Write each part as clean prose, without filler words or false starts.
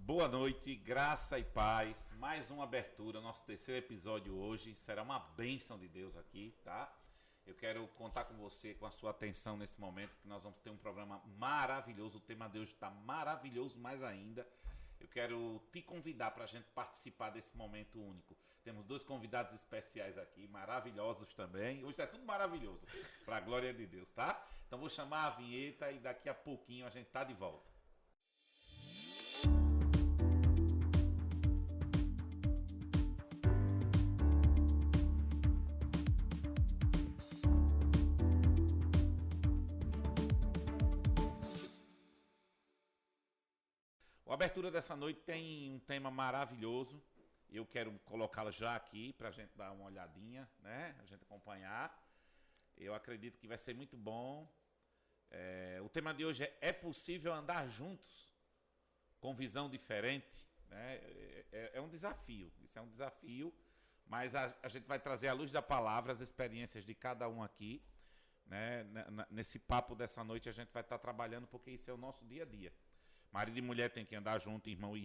Boa noite, graça e paz. Mais uma abertura, nosso terceiro episódio hoje. Será uma bênção de Deus aqui, tá? Eu quero contar com você, com a sua atenção nesse momento, que nós vamos ter um programa maravilhoso. O tema de hoje está maravilhoso mais ainda. Eu quero te convidar para a gente participar desse momento único. Temos dois convidados especiais aqui, maravilhosos também. Hoje é tudo maravilhoso, para a glória de Deus, tá? Então vou chamar a vinheta e daqui a pouquinho a gente tá de volta. A abertura dessa noite tem um tema maravilhoso. Eu quero colocá-lo já aqui para a gente dar uma olhadinha, né? A gente acompanhar. Eu acredito que vai ser muito bom. O tema de hoje é possível andar juntos com visão diferente? Né? É um desafio, isso é um desafio, mas a gente vai trazer à luz da palavra as experiências de cada um aqui. Né? Nesse papo dessa noite a gente vai estar trabalhando porque isso é o nosso dia a dia. Marido e mulher tem que andar junto, irmão e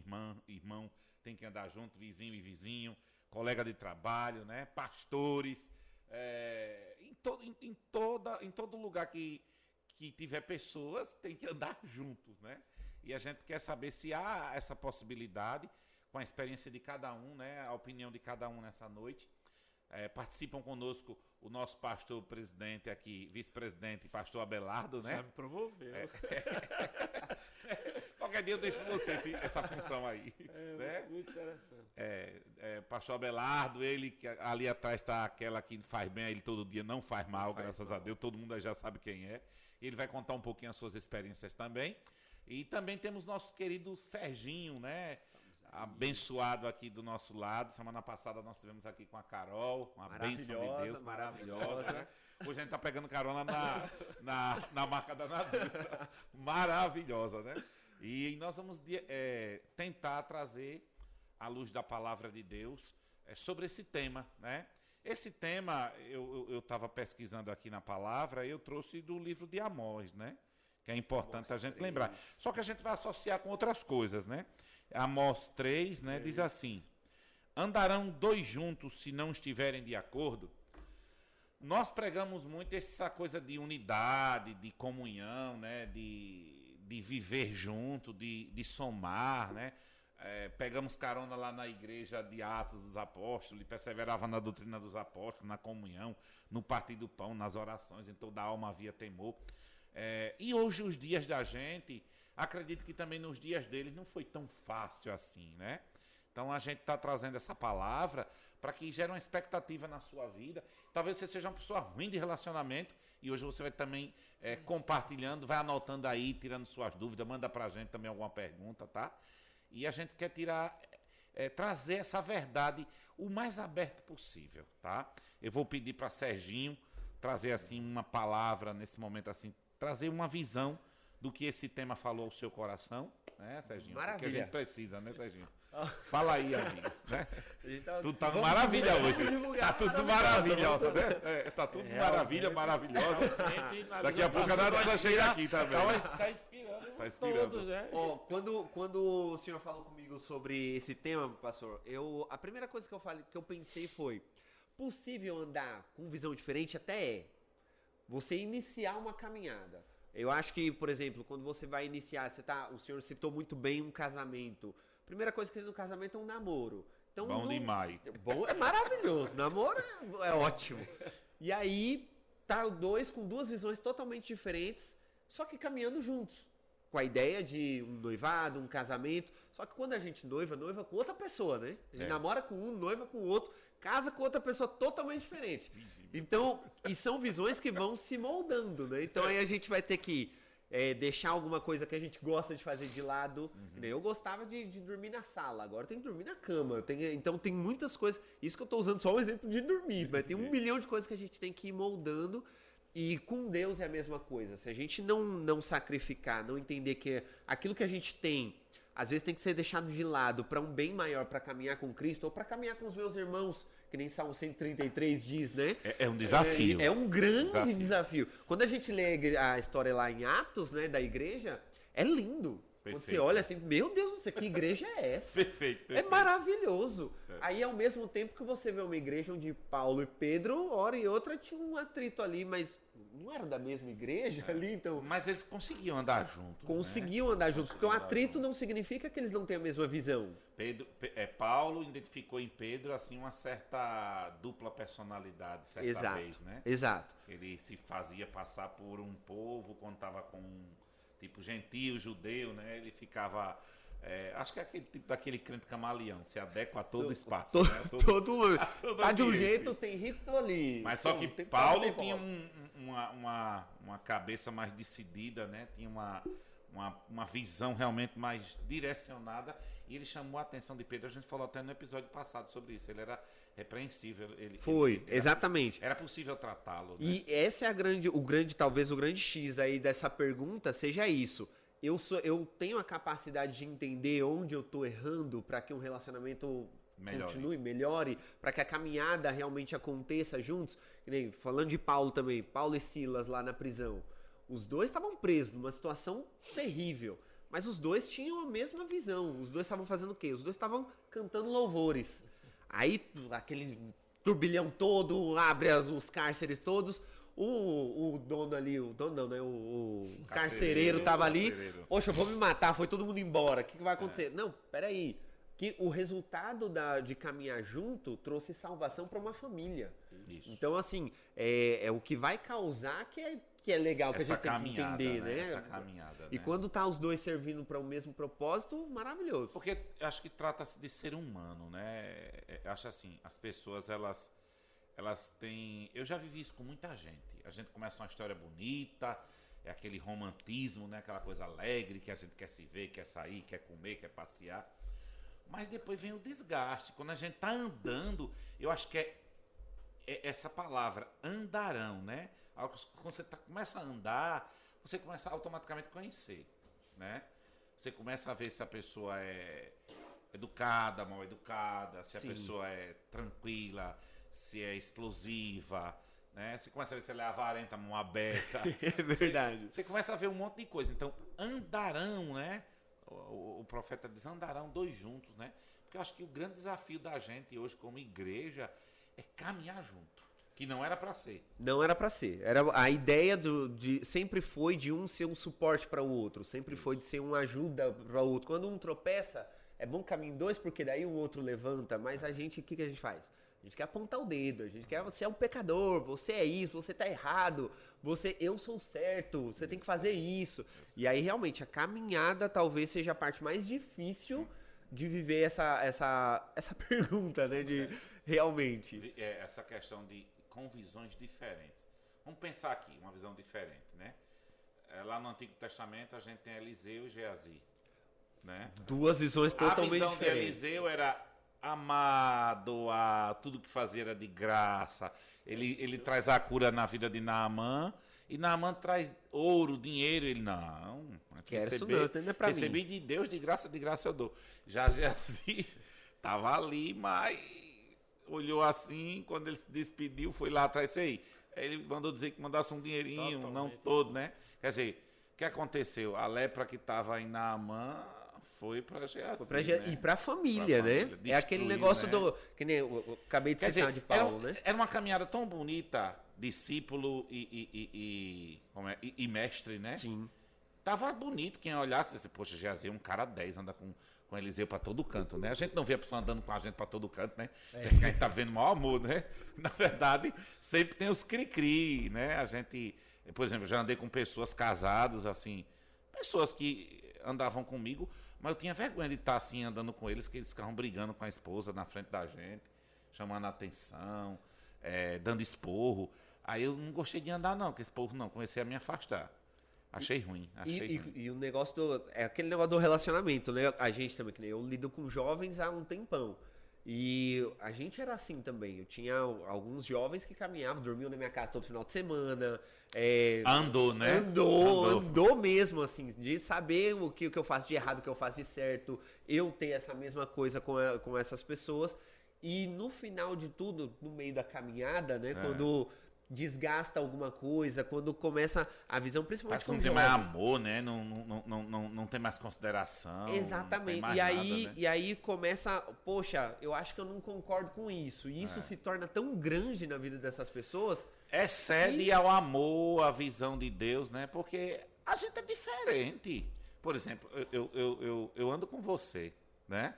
irmão tem que andar junto, vizinho e vizinho, colega de trabalho, né? Pastores, em todo lugar que tiver pessoas, tem que andar juntos, né? E a gente quer saber se há essa possibilidade, com a experiência de cada um, né? A opinião de cada um nessa noite. Participam conosco o nosso pastor presidente aqui, vice-presidente, pastor Abelardo, né? Já me promoveu. Qualquer dia eu deixo para você essa função aí. Né? Muito interessante. Pastor Abelardo, ele que ali atrás está aquela que faz bem, ele todo dia não faz mal, graças a Deus, todo mundo já sabe quem é. Ele vai contar um pouquinho as suas experiências também. E também temos nosso querido Serginho, né? Abençoado aqui do nosso lado. Semana passada nós estivemos aqui com a Carol, uma bênção de Deus, maravilhosa. Né? Hoje a gente está pegando carona na marca da Naduça, maravilhosa, né? E nós vamos tentar trazer à luz da palavra de Deus sobre esse tema, né? Esse tema, eu estava pesquisando aqui na palavra, eu trouxe do livro de Amós, né? Que é importante a gente lembrar. Só que a gente vai associar com outras coisas, né? Amós 3, né, diz assim: andarão dois juntos se não estiverem de acordo? Nós pregamos muito essa coisa de unidade, de comunhão, né, de viver junto, de somar, né? Pegamos carona lá na igreja de Atos dos Apóstolos, e perseverava na doutrina dos apóstolos, na comunhão, no partir do pão, nas orações, em toda a alma havia temor. E hoje os dias da gente, acredito que também nos dias deles não foi tão fácil assim, né? Então a gente está trazendo essa palavra para que gere uma expectativa na sua vida. Talvez você seja uma pessoa ruim de relacionamento e hoje você vai também compartilhando, vai anotando aí, tirando suas dúvidas, manda para a gente também alguma pergunta, tá? E a gente quer trazer essa verdade o mais aberto possível, tá? Eu vou pedir para Serginho trazer assim uma palavra nesse momento assim, trazer uma visão do que esse tema falou ao seu coração, né, Serginho? Maravilha. Porque a gente precisa, né, Serginho? Fala aí, amigo. Né? Tudo tá maravilha hoje. Tá tudo maravilhosa, né? Tá tudo maravilhosa. Daqui a pouco a Naduça chega aqui também. Tá inspirando. Tá inspirando. Todos, né? Quando o senhor falou comigo sobre esse tema, pastor, a primeira coisa que eu pensei foi: possível andar com visão diferente? Até você iniciar uma caminhada. Eu acho que, por exemplo, quando você vai iniciar, o senhor citou muito bem um casamento. Primeira coisa que tem no casamento é um namoro. Então, bom demais. Bom, é maravilhoso. Namoro é ótimo. E aí, tá dois com duas visões totalmente diferentes, só que caminhando juntos. Com a ideia de um noivado, um casamento. Só que quando a gente noiva com outra pessoa, né? A gente namora com um, noiva com o outro, casa com outra pessoa totalmente diferente. Então, e são visões que vão se moldando, né? Então aí a gente vai ter que deixar alguma coisa que a gente gosta de fazer de lado. Eu gostava de dormir na sala, agora eu tenho que dormir na cama. Então tem muitas coisas. Isso que eu estou usando só um exemplo de dormir, mas tem 1 milhão de coisas que a gente tem que ir moldando. E com Deus é a mesma coisa. Se a gente não sacrificar, não entender que aquilo que a gente tem, às vezes tem que ser deixado de lado para um bem maior, para caminhar com Cristo ou para caminhar com os meus irmãos, que nem Salmo 133 diz, né? É um desafio. É um grande desafio. Quando a gente lê a história lá em Atos, né, da igreja, é lindo. Quando você Perfeito. olha assim, meu Deus do céu, que igreja é essa? Perfeito. É maravilhoso. Aí, ao mesmo tempo que você vê uma igreja onde Paulo e Pedro, hora e outra, tinha um atrito ali, mas não eram da mesma igreja ali, então Mas eles conseguiam andar juntos. conseguiam andar juntos, porque um atrito não significa que eles não têm a mesma visão. Paulo identificou em Pedro assim uma certa dupla personalidade, certa Exato, vez, né? exato. Ele se fazia passar por um povo, quando estava com um tipo gentio, judeu, né? Ele ficava... acho que é aquele tipo daquele crente camaleão, se adequa a todo espaço. Né? Todo mundo. todo Tá de um ambiente. jeito, tem rico tô ali. Mas só que Tem Paulo pobre, tem tinha pobre. uma cabeça mais decidida, né? Tinha uma visão realmente mais direcionada, e ele chamou a atenção de Pedro. A gente falou até no episódio passado sobre isso. Ele era repreensível. Exatamente. Era possível tratá-lo. Né? E essa é talvez o grande X aí dessa pergunta seja isso. Eu tenho a capacidade de entender onde eu tô errando para que um relacionamento continue, melhore, para que a caminhada realmente aconteça juntos. Que nem, falando de Paulo também, Paulo e Silas lá na prisão. Os dois estavam presos numa situação terrível, mas os dois tinham a mesma visão. Os dois estavam fazendo o quê? Os dois estavam cantando louvores. Aí aquele turbilhão todo, abre os cárceres todos. O dono ali, o dono não, né? O carcereiro tava ali. Poxa, eu vou me matar, foi todo mundo embora. O que vai acontecer? Não, peraí. Que o resultado de caminhar junto trouxe salvação para uma família. Isso. Então, assim, é o que vai causar que é legal, que Essa a gente tem que entender, né? Essa caminhada, E né? quando tá os dois servindo para o mesmo propósito, maravilhoso. Porque eu acho que trata-se de ser humano, né? Eu acho assim, as pessoas, elas têm... Eu já vivi isso com muita gente. A gente começa uma história bonita, é aquele romantismo, né? Aquela coisa alegre que a gente quer se ver, quer sair, quer comer, quer passear. Mas depois vem o desgaste. Quando a gente tá andando, eu acho que é essa palavra, andarão, né? Quando você começa a andar, você começa a automaticamente conhecer, né? Você começa a ver se a pessoa é educada, mal educada, se a pessoa é tranquila, se é explosiva, né? Você começa a ver se ela é avarenta, mão aberta. É verdade. Você começa a ver um monte de coisa. Então, andarão, né? O profeta diz, andarão dois juntos, né? Porque eu acho que o grande desafio da gente hoje como igreja é caminhar junto. Que não era para ser. Não era pra ser. A ideia sempre foi de um ser um suporte para o outro. Sempre foi de ser uma ajuda para o outro. Quando um tropeça, é bom caminhar em dois, porque daí o outro levanta. Mas o que a gente faz? A gente quer apontar o dedo. A gente quer, você é um pecador, você é isso, você tá errado. Eu sou certo, você tem que fazer isso. E aí, realmente, a caminhada talvez seja a parte mais difícil de viver essa pergunta, né? De realmente. Essa questão de com visões diferentes. Vamos pensar aqui, uma visão diferente, né? Lá no Antigo Testamento a gente tem Eliseu e Geazi, né? Duas visões totalmente A visão de diferentes. Eliseu era amado, tudo que fazia era de graça. Ele traz a cura na vida de Naamã, e Naamã traz ouro, dinheiro. Ele, não, Quero isso não, isso não é pra mim. recebi de Deus, de graça eu dou. Já Geazi tava ali, mas olhou assim, quando ele se despediu, foi lá atrás, aí ele mandou dizer que mandasse um dinheirinho, Totalmente. não todo, né? Quer dizer, o que aconteceu? A lepra que estava em Naamã foi para Geazi, né? E pra família, Pra né? família. É aquele Destruiu, negócio né? que nem eu acabei de Quer citar dizer, de Paulo, né? era uma caminhada tão bonita, discípulo e mestre, né? Sim. Tava bonito quem olhasse e disse, poxa, Geazi é um cara 10, anda com Eliseu pra todo canto, né? A gente não vê a pessoa andando com a gente pra todo canto, né? Parece que a gente tá vendo o maior amor, né? Na verdade, sempre tem os cri-cri, né? A gente, por exemplo, eu já andei com pessoas casadas, assim, pessoas que andavam comigo, mas eu tinha vergonha de estar assim andando com eles, que eles ficavam brigando com a esposa na frente da gente, chamando a atenção, dando esporro. Aí eu não gostei de andar não, com esse povo não, comecei a me afastar. Achei ruim, achei ruim. E o negócio é aquele negócio do relacionamento, né? A gente também, que nem eu lido com jovens há um tempão. E a gente era assim também. Eu tinha alguns jovens que caminhavam, dormiam na minha casa todo final de semana. Andou, né? Andou mesmo, assim, de saber o que eu faço de errado, o que eu faço de certo. Eu ter essa mesma coisa com essas pessoas. E no final de tudo, no meio da caminhada, né? desgasta alguma coisa, quando começa a visão, principalmente Parece que não com tem mais jovem. amor, né? Não tem mais consideração. Não tem Exatamente. mais E aí, nada, né? e aí começa, poxa, eu acho que eu não concordo com isso. E isso se torna tão grande na vida dessas pessoas. Excede ao amor, à visão de Deus, né? Porque a gente é diferente. Por exemplo, eu ando com você, né?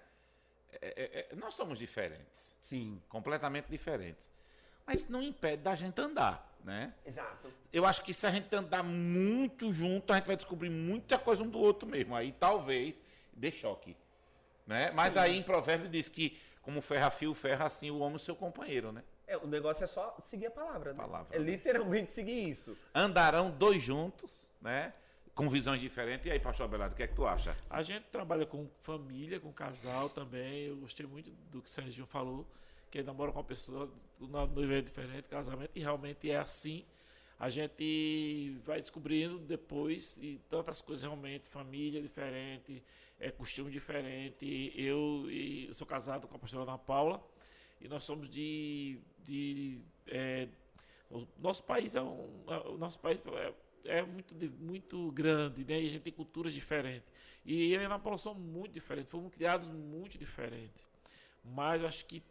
Nós somos diferentes, Sim. completamente diferentes. Mas não impede da gente andar, né? Exato. Eu acho que se a gente andar muito junto, a gente vai descobrir muita coisa um do outro mesmo. Aí talvez dê choque, né? Mas aí em Provérbio diz que como ferra fio, ferra assim o homem o seu companheiro, né? O negócio é só seguir a palavra, né? Palavra, É né? literalmente seguir isso. Andarão dois juntos, né? Com visões diferentes. E aí, pastor Abelardo, o que é que tu acha? A gente trabalha com família, com casal também. Eu gostei muito do que o Serginho falou, que ele namora com uma pessoa, o noivo é diferente, casamento, e realmente é assim. A gente vai descobrindo depois, e tantas coisas realmente, família diferente, costume diferente. Eu sou casado com a pastora Ana Paula, e nós somos o nosso país é muito grande, né? E a gente tem culturas diferentes. E eu e a Ana Paula somos muito diferentes, fomos criados muito diferentes. Mas eu acho que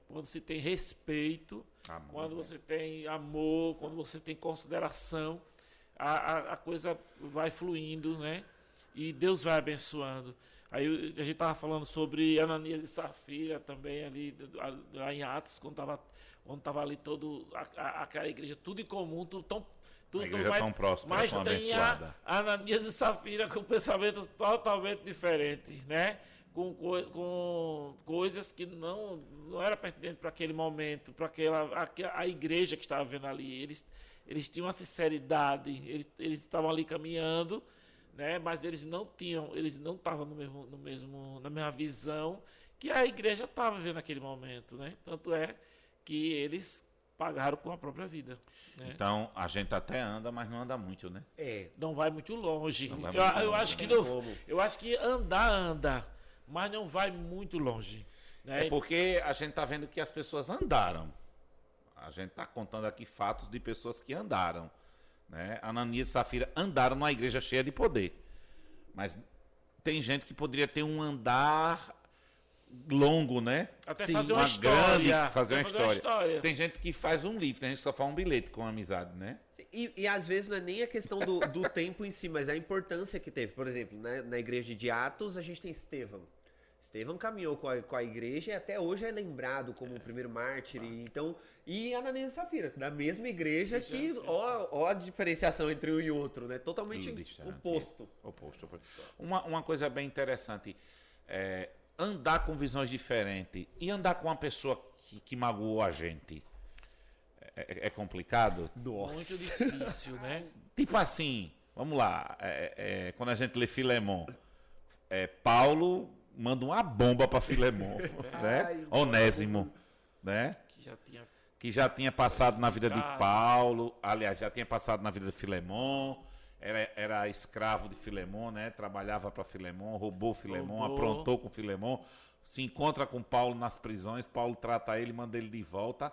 quando se tem respeito, Amor, quando né? você tem amor, quando você tem consideração, a coisa vai fluindo, né? E Deus vai abençoando. Aí a gente estava falando sobre Ananias e Safira também, ali lá em Atos, quando estava ali aquela igreja, tudo em comum, tudo A igreja tão próxima, mas tão tem abençoada. Ananias e Safira com pensamentos totalmente diferentes, né? Com coisas que não era pertinente para aquele momento, para a igreja que estava vendo ali. Eles tinham uma sinceridade, eles estavam ali caminhando, né? Mas eles não estavam na mesma visão que a igreja estava vendo naquele momento, né? Tanto é que eles pagaram com a própria vida, né? Então, a gente até anda, mas não anda muito, né? Não vai muito longe. Não vai muito Eu longe, acho que não não, tem como. eu acho que anda, mas não vai muito longe, né? É porque a gente está vendo que as pessoas andaram. A gente está contando aqui fatos de pessoas que andaram, né? Ananias e Safira andaram numa igreja cheia de poder. Mas tem gente que poderia ter um andar longo, né? Até Sim, fazer uma Uma história. grande, fazer uma Até história. Tem gente que faz um livro, tem gente que só faz um bilhete com amizade, né? E às vezes não é nem a questão do tempo em si, mas a importância que teve. Por exemplo, né, na igreja de Atos, a gente tem Estevão. Estevão caminhou com a igreja e até hoje é lembrado como o primeiro mártir. E Ananias e Safira, da mesma igreja que, ó a diferenciação entre um e outro, né? Totalmente Distante. oposto. Oposto. Uma coisa bem interessante, andar com visões diferentes e andar com uma pessoa que magoou a gente é complicado? Muito difícil, né? Tipo assim, vamos lá, quando a gente lê Filemon, Paulo manda uma bomba para Filemon, né? Ai, Onésimo, né? Que já tinha passado na vida de Paulo, aliás, já tinha passado na vida de Filemon, era escravo de Filemon, né? Trabalhava para Filemon, roubou Filemon, aprontou com Filemon, se encontra com Paulo nas prisões, Paulo trata ele, manda ele de volta.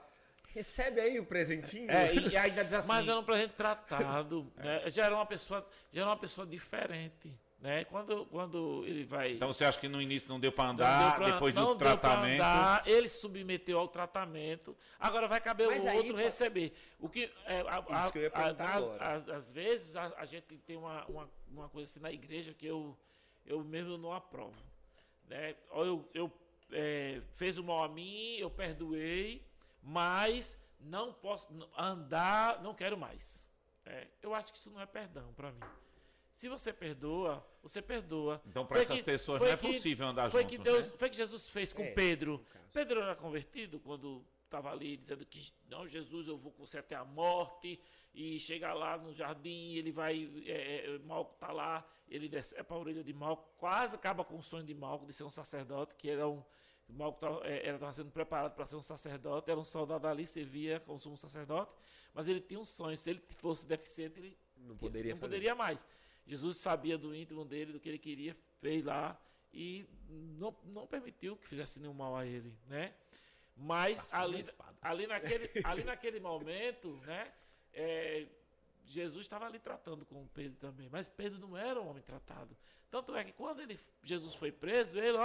Recebe aí o presentinho. E ainda diz assim... Mas era um presente tratado, né? Já era uma pessoa diferente, né? Quando ele vai... Então você acha que no início não deu para Não andar, deu pra- depois não do deu pra tratamento... andar, ele se submeteu ao tratamento. Agora vai caber Mas o aí, outro pa- receber. O que Isso que eu ia perguntar agora. às vezes a gente tem uma coisa assim na igreja que eu mesmo não aprovo, né? Ou eu fez o mal a mim, eu perdoei, mas não posso andar, não quero mais. Eu acho que isso não é perdão para mim. Se você perdoa, você perdoa. Então, para essas pessoas não é possível andar foi juntos, que Deus, né? Foi que Jesus fez com Pedro. Pedro era convertido quando estava ali dizendo que não, Jesus, eu vou com você até a morte. E chega lá no jardim, ele vai, Malco está lá, ele decepa a orelha de Malco, quase acaba com o sonho de Malco de ser um sacerdote, que era Malco estava sendo preparado para ser um sacerdote, era um soldado ali, servia como um sacerdote, mas ele tinha um sonho, se ele fosse deficiente, ele Não poderia mais. Jesus sabia do íntimo dele, do que ele queria, fez lá e não permitiu que fizesse nenhum mal a ele, né? Mas Passou ali, na espada. ali naquele momento, né? Jesus estava ali tratando com Pedro também. Mas Pedro não era um homem tratado. Tanto é que quando Jesus foi preso, ele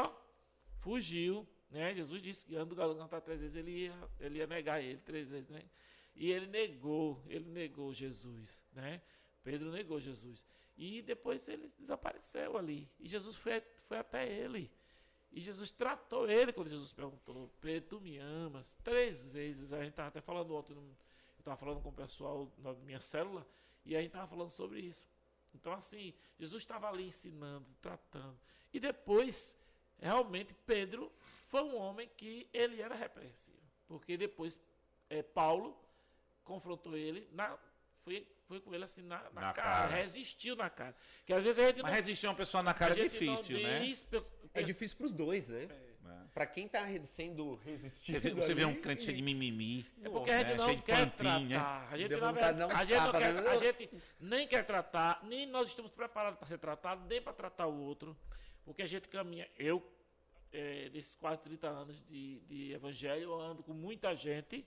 fugiu. Né? Jesus disse que antes do galo cantar 3 vezes, ele ia negar ele 3 vezes. Né? E ele negou Jesus. Né? Pedro negou Jesus. E depois ele desapareceu ali. E Jesus foi até ele. E Jesus tratou ele quando Jesus perguntou: Pedro, tu me amas? 3 vezes. A gente estava até falando ontem, eu estava falando com o pessoal na minha célula, e a gente estava falando sobre isso. Então, assim, Jesus estava ali ensinando, tratando. E depois, realmente, Pedro foi um homem que ele era repreensível. Porque depois Paulo confrontou ele, foi com ele assim na cara, resistiu na cara. Que às vezes a gente Mas resistir uma pessoa na cara é difícil, né? É difícil pros dois, né? Pra quem tá sendo resistido. Você vê um crente cheio de mimimi. É porque a gente não quer tratar. Né? A gente nem quer tratar, nem nós estamos preparados para ser tratado, nem para tratar o outro. Porque a gente caminha. Eu, desses quase 30 anos de evangelho, eu ando com muita gente.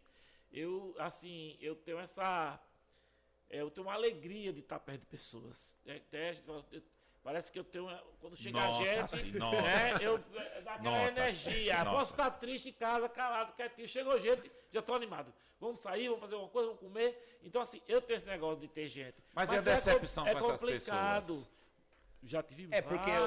Eu tenho uma alegria de estar perto de pessoas. Parece que eu tenho. Quando chega a gente, assim, dá aquela energia. Posso estar triste em casa, calado, quietinho. Chegou gente, já estou animado. Vamos sair, vamos fazer uma coisa, vamos comer. Então, assim, eu tenho esse negócio de ter gente. Mas e a decepção com essas complicado. Pessoas? Já tive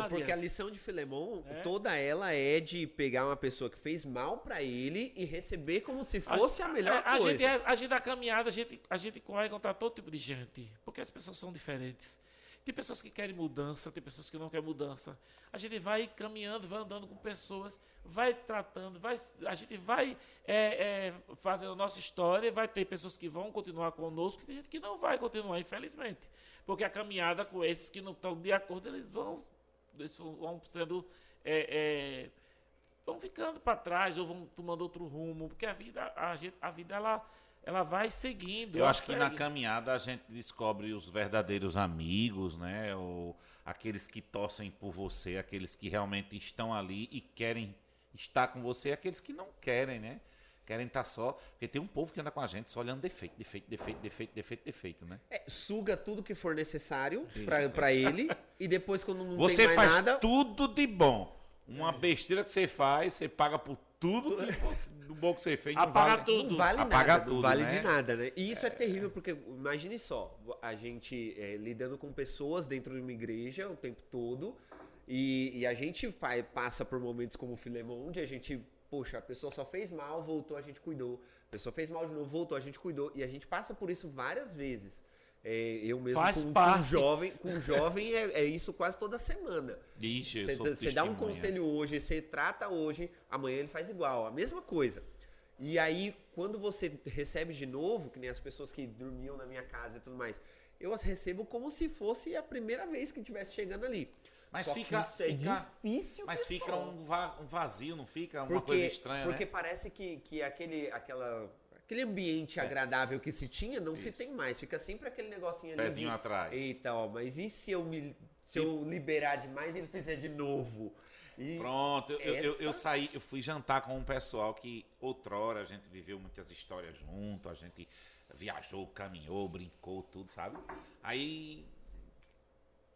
porque a lição de Filemon, toda ela é de pegar uma pessoa que fez mal pra ele e receber como se fosse a melhor coisa. A gente, na caminhada, a gente vai encontrar todo tipo de gente, porque as pessoas são diferentes. Tem pessoas que querem mudança, tem pessoas que não querem mudança. A gente vai caminhando, vai andando com pessoas, vai tratando, a gente vai fazendo a nossa história, vai ter pessoas que vão continuar conosco e tem gente que não vai continuar, infelizmente. Porque a caminhada com esses que não estão de acordo, eles vão sendo... vão ficando para trás ou vão tomando outro rumo, porque a vida ela vai seguindo. Eu acho que na caminhada a gente descobre os verdadeiros amigos, né? Ou aqueles que torcem por você, aqueles que realmente estão ali e querem estar com você, e aqueles que não querem, né? Querem estar só. Porque tem um povo que anda com a gente só olhando defeito, né? Suga tudo que for necessário pra ele e depois quando não você tem mais faz nada... tudo de bom. Uma besteira que você faz, você paga por tudo do bom que você fez. Apaga tudo. Não vale Apaga nada, tudo, não vale né? de nada, né? E isso é terrível, porque imagine só, a gente lidando com pessoas dentro de uma igreja o tempo todo, e a gente passa por momentos como o Filemon, onde a gente, poxa, a pessoa só fez mal, voltou, a gente cuidou. A pessoa fez mal de novo, voltou, a gente cuidou. E a gente passa por isso várias vezes. Eu mesmo com um jovem é isso quase toda semana. Você dá um conselho hoje, você trata hoje, amanhã ele faz igual, a mesma coisa. E aí, quando você recebe de novo, que nem as pessoas que dormiam na minha casa e tudo mais, eu as recebo como se fosse a primeira vez que estivesse chegando ali. Mas Só fica difícil. Mas pessoal. fica um vazio, não fica uma coisa estranha, porque né? parece que aquele ambiente agradável que se tinha, não se tem mais. Fica sempre aquele negocinho ali. Pezinho atrás. Eita, mas e se eu liberar demais e ele fizer de novo? E pronto, eu fui jantar com um pessoal que outrora a gente viveu muitas histórias junto, a gente viajou, caminhou, brincou, tudo, sabe? Aí,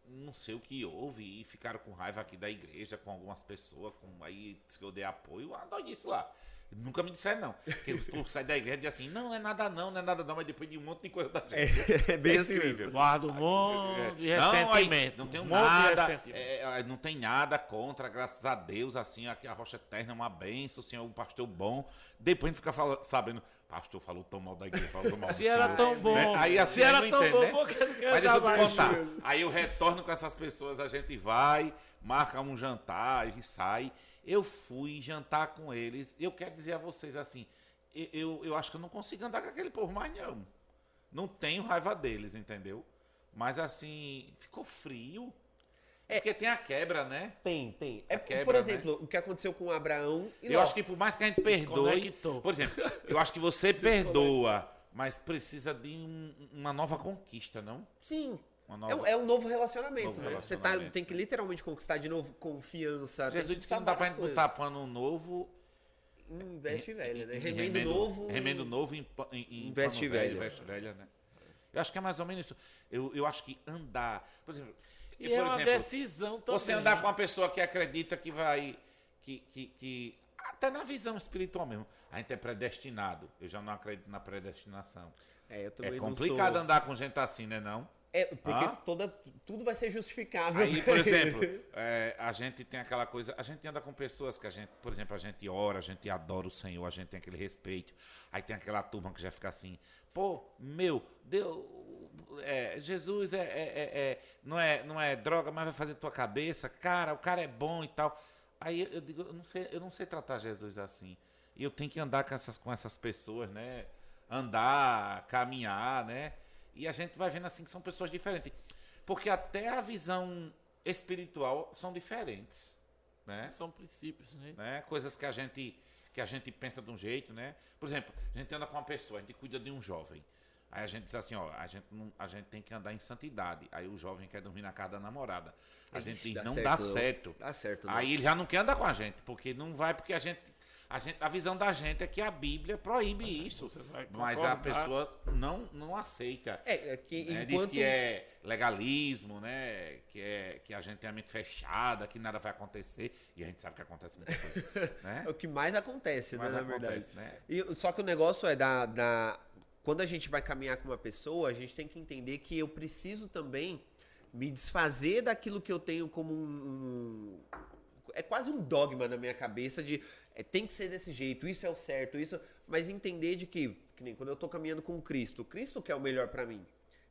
não sei o que houve e ficaram com raiva aqui da igreja, com algumas pessoas, aí disse que eu dei apoio, doidice lá. Nunca me disseram, não. Porque o povo sai da igreja e diz assim, não é nada não, mas depois de um monte de coisa da gente. É bem assim incrível. Guarda um monte de ressentimento. Não tenho nada, não tem nada contra, graças a Deus, assim, aqui a Rocha Eterna é uma bênção, o senhor é um pastor bom. Depois a gente fica sabendo, pastor falou tão mal da igreja, falou tão mal do Se era tão bom, né? Aí assim, se era tão entende, bom, né? porque eu não quero Mas deixa eu dar te mais. contar. Aí eu retorno com essas pessoas, a gente vai, marca um jantar e sai. Eu fui jantar com eles. Eu quero dizer a vocês assim, eu acho que eu não consigo andar com aquele povo mais não. Não tenho raiva deles, entendeu? Mas assim, ficou frio. Porque tem a quebra, né? Tem. Quebra, por exemplo, o que aconteceu com Abraão e Ló. Eu acho que por mais que a gente perdoe... Por exemplo, eu acho que você perdoa, mas precisa de uma nova conquista, não? Sim. É um novo relacionamento, né? Você tem que literalmente conquistar de novo confiança. Jesus disse que não dá pra gente botar pano novo em veste velha, né? Remendo novo. Remendo novo em veste pano velha. Veste velha, né? Eu acho que é mais ou menos isso. Eu acho que andar. Por exemplo, E é uma decisão também. Você andar com uma pessoa que acredita que vai. Que até na visão espiritual mesmo. A gente é predestinado. Eu já não acredito na predestinação. Eu também É não complicado sou... andar com gente assim, né? Não? Porque tudo vai ser justificável. Aí, por exemplo, a gente tem aquela coisa, a gente anda com pessoas que a gente, por exemplo, a gente ora, a gente adora o Senhor, a gente tem aquele respeito. Aí tem aquela turma que já fica assim, pô, Deus, Jesus não é droga, mas vai fazer tua cabeça, cara, o cara é bom e tal. Aí eu digo, eu não sei tratar Jesus assim. E eu tenho que andar com essas pessoas, né? Andar, caminhar, né? E a gente vai vendo assim que são pessoas diferentes. Porque até a visão espiritual são diferentes, né? São princípios, né? Coisas que a gente pensa de um jeito, né? Por exemplo, a gente anda com uma pessoa, a gente cuida de um jovem. Aí a gente diz assim, ó, a gente tem que andar em santidade. Aí o jovem quer dormir na casa da namorada. A gente diz, não dá certo. Dá certo, não. Aí ele já não quer andar com a gente, porque não vai, porque a visão da gente é que a Bíblia proíbe isso, mas a pessoa não aceita. Diz que é legalismo, né? Que a gente tem a mente fechada, que nada vai acontecer, e a gente sabe que acontece muita coisa. Né? É o que mais acontece, Mas na acontece, verdade. Né? Só que o negócio é quando a gente vai caminhar com uma pessoa, a gente tem que entender que eu preciso também me desfazer daquilo que eu tenho como é quase um dogma na minha cabeça de tem que ser desse jeito, isso é o certo, mas entender de que nem quando eu tô caminhando com Cristo que é o melhor pra mim.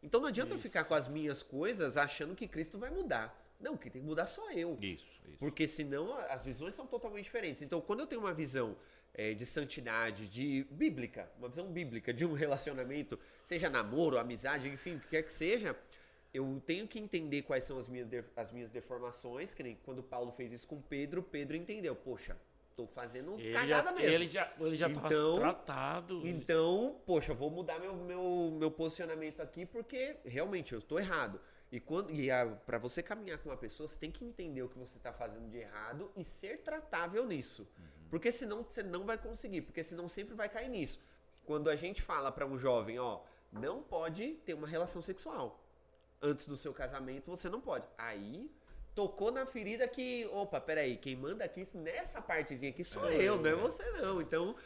Então não adianta eu ficar com as minhas coisas achando que Cristo vai mudar. Não, quem tem que mudar sou eu. Isso. Porque senão as visões são totalmente diferentes. Então quando eu tenho uma visão de santidade, uma visão bíblica de um relacionamento, seja namoro, amizade, enfim, o que quer que seja, eu tenho que entender quais são as minhas deformações, que nem quando Paulo fez isso com Pedro entendeu, poxa, tô fazendo cagada mesmo. Ele já estava tratado. Então, poxa, eu vou mudar meu posicionamento aqui porque realmente eu tô errado. Para você caminhar com uma pessoa, você tem que entender o que você está fazendo de errado e ser tratável nisso. Porque senão você não vai conseguir, porque senão sempre vai cair nisso. Quando a gente fala para um jovem, ó, não pode ter uma relação sexual. Antes do seu casamento, você não pode. Aí, tocou na ferida que, opa, peraí, quem manda aqui nessa partezinha aqui sou eu, não é você não. Então,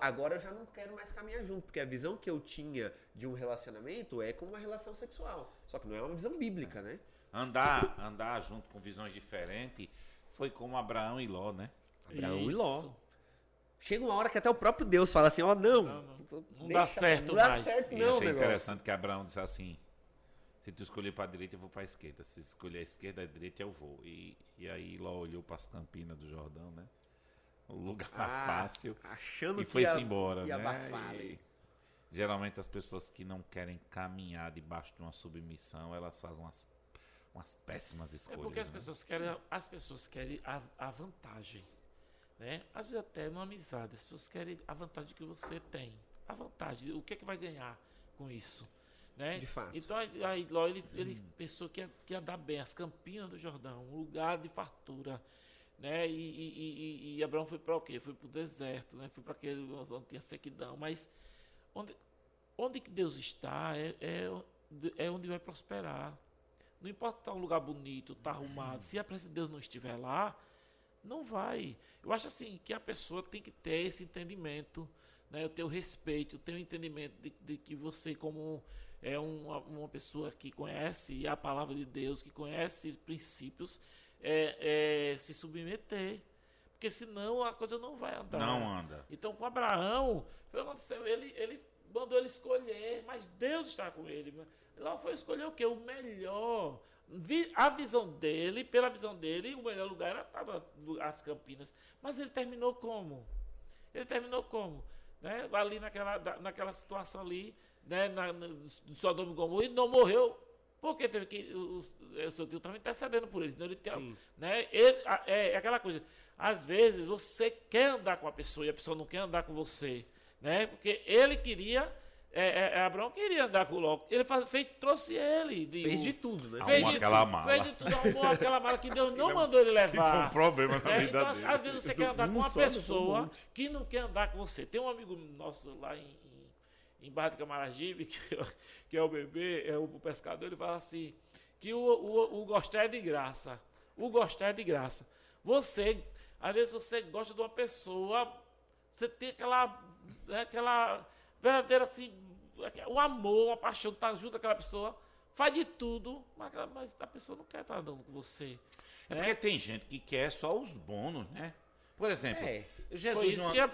agora eu já não quero mais caminhar junto, porque a visão que eu tinha de um relacionamento é como uma relação sexual. Só que não é uma visão bíblica, né? Andar junto com visões diferentes foi como Abraão e Ló, né? Abraão e Ló. Chega uma hora que até o próprio Deus fala assim, ó, não dá certo não mais. Dá certo E não, achei negócio. interessante que Abraão disse assim, se tu escolher para a direita, eu vou para a esquerda. Se escolher a esquerda, a direita, eu vou. E aí Ló olhou para as campinas do Jordão, né? O lugar mais fácil. Achando e foi-se embora, ia né? abafar, Geralmente as pessoas que não querem caminhar debaixo de uma submissão, elas fazem umas péssimas escolhas. É porque né? as pessoas querem a vantagem. Né? Às vezes até numa amizade, as pessoas querem a vantagem que você tem. A vantagem, o que é que vai ganhar com isso? Né? De fato. Então aí Ló, ele pensou que ia dar bem, as Campinas do Jordão, um lugar de fartura. Né? E Abraão foi para o quê? Foi para o deserto, né? Foi para aquele onde tinha sequidão. Mas onde que Deus está é onde vai prosperar. Não importa estar um lugar bonito, estar arrumado. Se a presença de Deus não estiver lá, não vai. Eu acho assim que a pessoa tem que ter esse entendimento, né? Eu tenho respeito, eu tenho entendimento de que você, como uma pessoa que conhece a palavra de Deus, que conhece os princípios, se submeter. Porque senão a coisa não vai andar. Não anda. Então com Abraão, foi o que aconteceu. Ele mandou ele escolher, mas Deus está com ele. Lá foi escolher o quê? O melhor. A visão dele, pela visão dele, o melhor lugar era as Campinas. Mas ele terminou como? Né? Ali naquela situação ali, né? Do Sodoma e Gomorra, e não morreu. Porque teve que. O seu tio estava intercedendo por eles. Ele tem, né? É aquela coisa. Às vezes você quer andar com a pessoa e a pessoa não quer andar com você. Né? Porque ele queria Abraão queria andar com Ló. Ele trouxe ele. Fez de tudo, né? Fez Arrumou de aquela tudo, mala. fez de tudo, arrumou aquela mala que Deus não mandou ele Que foi um levar. problema na vida Então, dele. às vezes você quer andar com uma só, levou um pessoa monte. que não quer andar com você. Tem um amigo nosso lá em Barra de Camaragibe, que é o bebê, é o pescador, ele fala assim, que o gostar é de graça. O gostar é de graça. Às vezes você gosta de uma pessoa, você tem aquela verdadeira, assim, o amor, uma paixão, tá junto daquela pessoa, faz de tudo, mas a pessoa não quer estar andando com você. É né? porque tem gente que quer só os bônus, né? Por exemplo, Foi Jesus isso não, que Ló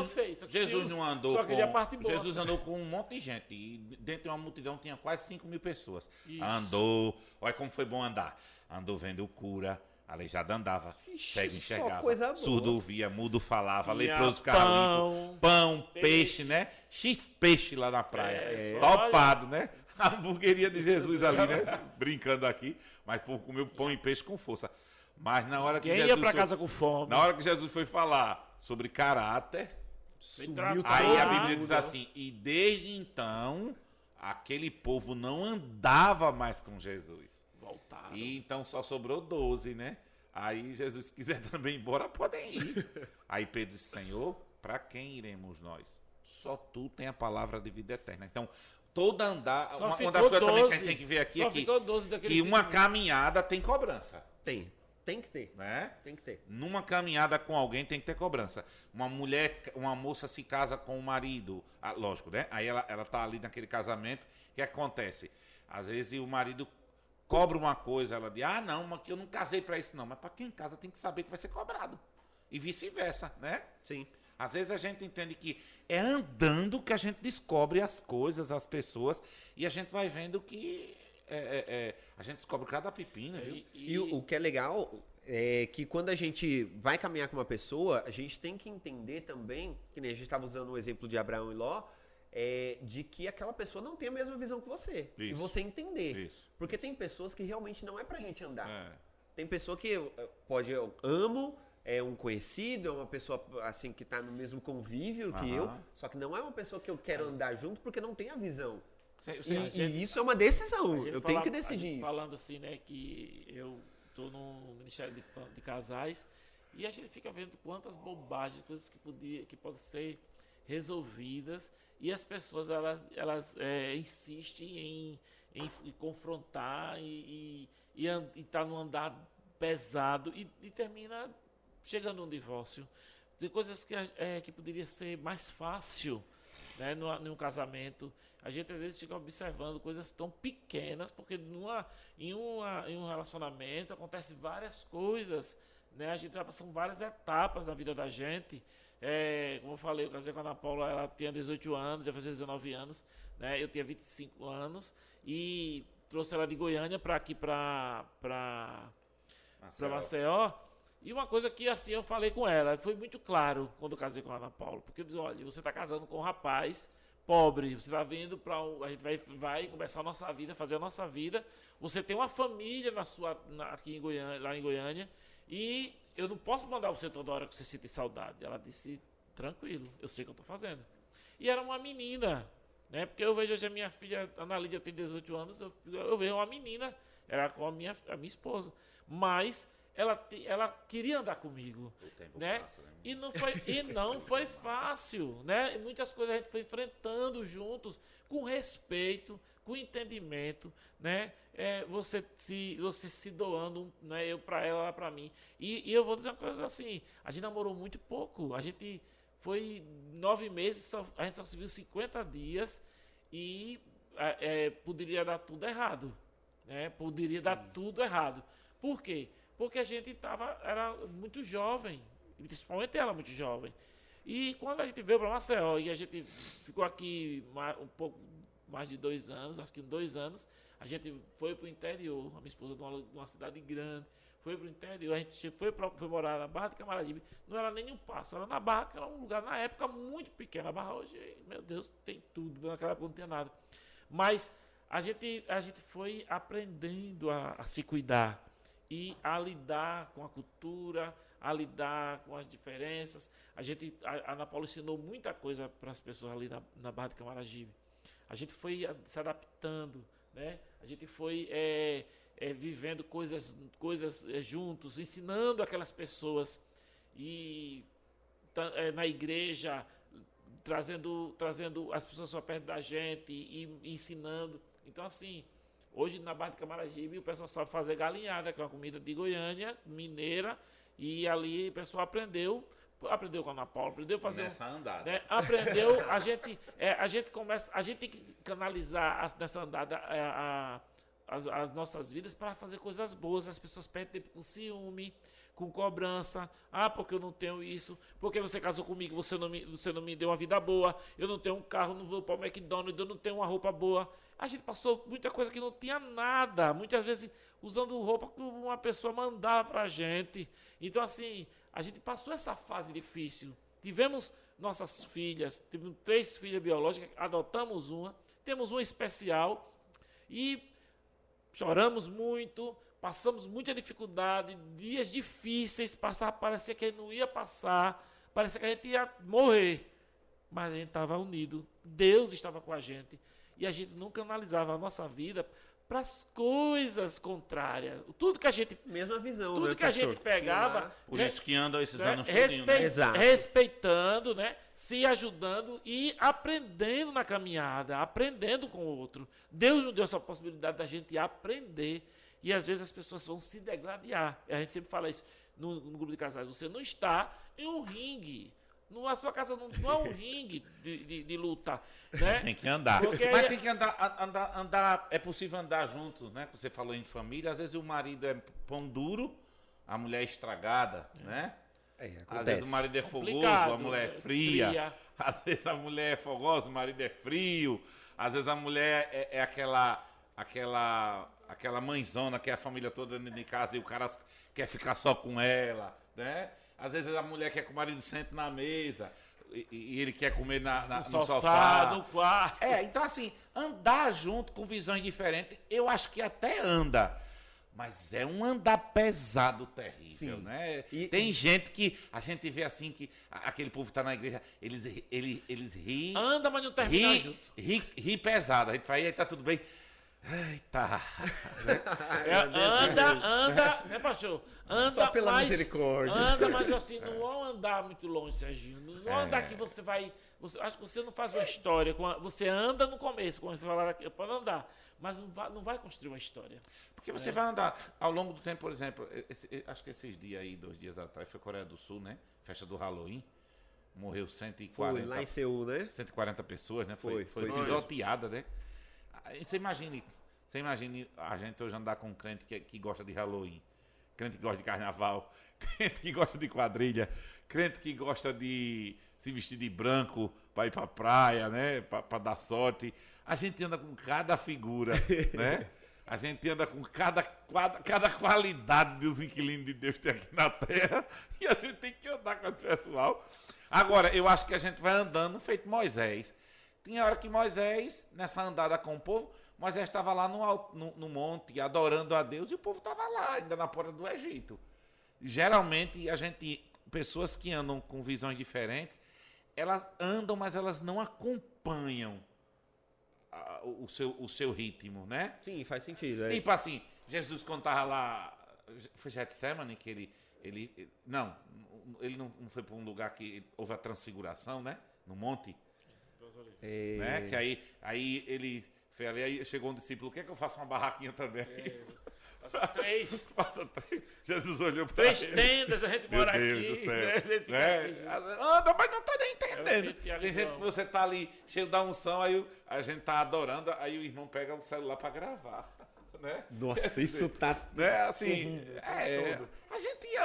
fez. Só que Jesus Deus não andou só queria a parte com boa. Jesus andou com um monte de gente e dentro de uma multidão tinha quase 5.000 pessoas. Isso. Andou, olha como foi bom andar. Andou vendo cura, aleijado andava, cego só enxergava, coisa boa. surdo ouvia, mudo falava, Tinha leproso ficava pão, limpo, pão, peixe, peixe. né? X peixe lá na praia. É, Topado, né? A hamburgueria de Jesus ali, né? Brincando aqui, mas o povo comeu pão e peixe com força. Mas na hora que Quem Jesus ia pra foi- casa com fome? na hora que Jesus foi falar sobre caráter, Sumiu tratar. todo aí a Ah, Bíblia diz assim, e desde então, aquele povo não andava mais com Jesus. Voltaram. E então só sobrou 12, né? Aí Jesus, se quiser também ir embora, podem ir. Aí Pedro disse, Senhor, para quem iremos nós? Só tu tem a palavra de vida eterna. Então, toda andar... Só Uma ficou das coisas também que a 12. gente tem que ver aqui Só é que, ficou 12 daquele que uma 5.000. caminhada tem cobrança, Tem que ter. né? Tem que ter. Numa caminhada com alguém tem que ter cobrança. Uma moça se casa com o marido, lógico, né? Aí ela tá ali naquele casamento, o que acontece? Às vezes o marido cobra uma coisa, ela diz, não, mas que eu não casei para isso não. Mas para quem casa tem que saber que vai ser cobrado. E vice-versa, né? Sim. Às vezes a gente entende que é andando que a gente descobre as coisas, as pessoas, e a gente vai vendo que a gente descobre cada pepina, viu? E o que é legal é que quando a gente vai caminhar com uma pessoa, a gente tem que entender também, que nem a gente estava usando o exemplo de Abraão e Ló, de que aquela pessoa não tem a mesma visão que você. E Isso. você entender. Isso. Porque tem pessoas que realmente não é pra gente andar. É. Tem pessoa que eu amo, é um conhecido, é uma pessoa assim que tá no mesmo convívio que eu, Aham. só que não é uma pessoa que eu quero andar junto porque não tem a visão. Você- E isso é uma decisão. A gente Eu tenho fala- que a decidir gente isso. Falando assim, né, que eu tô no Ministério de Casais e a gente fica vendo quantas bobagens, coisas que podem ser resolvidas e as pessoas elas insistem em confrontar e tá num andar pesado e termina chegando a um divórcio. Tem coisas que poderia ser mais fácil, né, num casamento. A gente às vezes fica observando coisas tão pequenas, porque em um relacionamento acontecem várias coisas, né? A gente vai passando várias etapas na vida da gente. Como eu falei, eu casei com a Ana Paula, ela tinha 18 anos, já fazia 19 anos, né? Eu tinha 25 anos e trouxe ela de Goiânia para aqui para Maceió. E uma coisa que assim eu falei com ela, foi muito claro quando eu casei com a Ana Paula, porque eu disse, olha, você está casando com um rapaz pobre, você está vindo para a gente vai começar a nossa vida, fazer a nossa vida, você tem uma família aqui em Goiânia, lá em Goiânia, e eu não posso mandar você toda hora que você sente saudade. Ela disse, tranquilo, eu sei o que eu estou fazendo. E era uma menina, né? Porque eu vejo hoje a minha filha, Ana Lídia tem 18 anos, eu vejo uma menina, era com a minha esposa, mas ela queria andar comigo, O tempo né? passa, né? E não foi fácil, né? E muitas coisas a gente foi enfrentando juntos, com respeito, com entendimento, né? Você se doando, né? Eu para ela, ela para mim. E eu vou dizer uma coisa assim, a gente namorou muito pouco, a gente foi 9 meses, a gente só se viu 50 dias e poderia dar tudo errado, né? Poderia dar tudo errado. Por quê? Porque a gente era muito jovem, principalmente ela muito jovem. E quando a gente veio para Maceió e a gente ficou aqui um pouco mais de 2 anos, acho que 2 anos, a gente foi para o interior, a minha esposa de uma cidade grande, foi para o interior, a gente foi morar na Barra de Camaragibe, não era nem um passo, era na Barra, que era um lugar na época muito pequeno. A Barra hoje, meu Deus, tem tudo, naquela época não tinha nada. Mas a gente foi aprendendo a se cuidar e a lidar com a cultura, a lidar com as diferenças. A Ana Paula ensinou muita coisa para as pessoas ali na Barra de Camaragibe. a gente foi se adaptando, né? A gente foi vivendo coisas juntos, ensinando aquelas pessoas e na igreja, trazendo as pessoas para perto da gente e ensinando. Então, assim, hoje na Barra de Camaragibe o pessoal sabe fazer galinhada, que é uma comida de Goiânia, mineira, e ali o pessoal aprendeu com a Ana Paula, aprendeu a fazer... Nessa andada. Né, aprendeu, a gente tem que canalizar nessa andada as nossas vidas para fazer coisas boas. As pessoas perdem tempo com ciúme, com cobrança. Porque eu não tenho isso. Porque você casou comigo, você não me deu uma vida boa. Eu não tenho um carro, não vou para o McDonald's, eu não tenho uma roupa boa. A gente passou muita coisa que não tinha nada. Muitas vezes usando roupa que uma pessoa mandava para a gente. Então, assim, a gente passou essa fase difícil. Tivemos nossas filhas, tivemos 3 filhas biológicas, adotamos uma, temos uma especial e choramos muito, passamos muita dificuldade, dias difíceis, parecia que não ia passar, parecia que a gente ia morrer, mas a gente estava unido, Deus estava com a gente e a gente nunca analisava a nossa vida para as coisas contrárias. Tudo que a gente... Mesma visão, tudo né, que a gente pegava... Por isso que andam esses anos respeitando, né? Se ajudando e aprendendo na caminhada, aprendendo com o outro. Deus nos deu essa possibilidade da gente aprender. E às vezes as pessoas vão se degladiar. A gente sempre fala isso no grupo de casais. Você não está em um ringue. A sua casa não é um ringue de luta. Né? Tem que andar. Porque Mas tem que andar. É possível andar junto, né? Você falou em família. Às vezes o marido é pão duro, a mulher é estragada, né? Às vezes o marido é fogoso, a mulher é fria. Às vezes a mulher é fogosa, o marido é frio. Às vezes a mulher é aquela mãezona que é a família toda dentro de casa e o cara quer ficar só com ela, né? Às vezes a mulher quer que o marido sente na mesa e ele quer comer no sofá. No quarto. Então assim, andar junto com visões diferentes, eu acho que até anda. Mas é um andar pesado terrível, Sim. né? Tem gente que a gente vê assim, que aquele povo tá na igreja, eles riem. Anda, mas não termina junto. Ri pesado. A gente fala, e aí, tá tudo bem? Eita. Anda, né, pastor? Anda só pela mais, misericórdia. Anda, mas assim, não vão andar muito longe, Serginho. Não andar que você vai... acho que você não faz uma história. Você anda no começo, quando você falar aqui, pode andar, mas não vai construir uma história. Porque você vai andar ao longo do tempo, por exemplo, acho que esses dias aí, 2 dias atrás, foi Coreia do Sul, né? Festa do Halloween. Morreu 140. Foi lá em Seul, né? 140 pessoas, né? Foi pisoteada, né? Você imagine a gente hoje andar com um crente que gosta de Halloween, crente que gosta de carnaval, crente que gosta de quadrilha, crente que gosta de se vestir de branco para ir para a praia, né? Para dar sorte. A gente anda com cada figura, né? A gente anda com cada qualidade dos inquilinos de Deus que tem aqui na terra e a gente tem que andar com esse pessoal. Agora, eu acho que a gente vai andando feito Moisés. Tinha hora que Moisés, nessa andada com o povo, Moisés estava lá no monte, adorando a Deus, e o povo estava lá, ainda na porta do Egito. Geralmente, pessoas que andam com visões diferentes, elas andam, mas elas não acompanham o seu ritmo, né? Sim, faz sentido. Tipo assim, Jesus quando estava lá, foi Getsemane que ele não foi para um lugar que houve a transfiguração, né? No monte. Né? Que aí ele foi ali, aí chegou um discípulo, quer que eu faça uma barraquinha também? Faça 3. Faça 3. Jesus olhou para 3 tendas, a gente mora Deus aqui. do céu. Né? Anda, mas não tá nem entendendo. Tem gente que você tá ali cheio da unção, aí a gente tá adorando, aí o irmão pega o celular para gravar. Né? Nossa, isso tá... Né? Assim, a gente